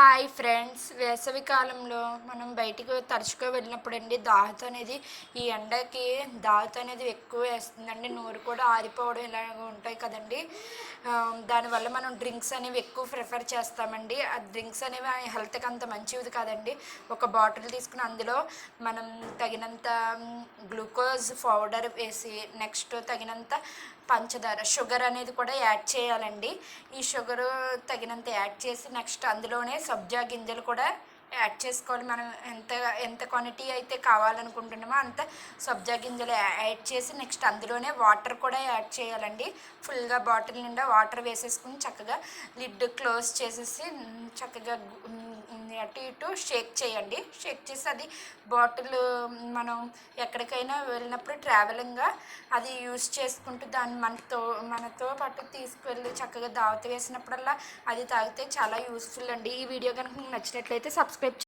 Hi friends, వేసవి కాలంలో మనం బయటికి తరచుగా వెళ్ళినప్పుడు అండి దాహత అనేది ఈ ఎండకి దాహత అనేది ఎక్కువ వేస్తుందండి. నోరు కూడా ఆరిపోవడం ఇలాగ ఉంటాయి కదండి. దానివల్ల మనం డ్రింక్స్ అనేవి ఎక్కువ ప్రిఫర్ చేస్తామండి. ఆ డ్రింక్స్ అనేవి హెల్త్కి అంత మంచిది కాదండి. ఒక బాటిల్ తీసుకుని అందులో మనం తగినంత గ్లూకోజ్ పౌడర్ వేసి నెక్స్ట్ తగినంత పంచదార షుగర్ అనేది కూడా యాడ్ చేయాలండి. ఈ షుగరు తగినంత యాడ్ చేసి నెక్స్ట్ అందులోనే సబ్జా గింజలు కూడా యాడ్ చేసుకోవాలి. మనం ఎంత ఎంత క్వాంటిటీ అయితే కావాలనుకుంటున్నామో అంత సబ్జా గింజలు యాడ్ చేసి నెక్స్ట్ అందులోనే వాటర్ కూడా యాడ్ చేయాలండి. ఫుల్గా బాటిల్ నిండా వాటర్ వేసేసుకుని చక్కగా లిడ్ క్లోజ్ చేసేసి చక్కగా అటు ఇటు షేక్ చేయండి. షేక్ చేసి అది బాటిల్ మనం ఎక్కడికైనా వెళ్ళినప్పుడు ట్రావెలింగ్గా అది యూస్ చేసుకుంటూ దాన్ని మనతో పాటు తీసుకువెళ్ళి చక్కగా దావత వేసినప్పుడల్లా అది తాగితే చాలా యూస్ఫుల్ అండి. ఈ వీడియో కనుక మీకు నచ్చినట్లయితే సబ్స్క్రైబ్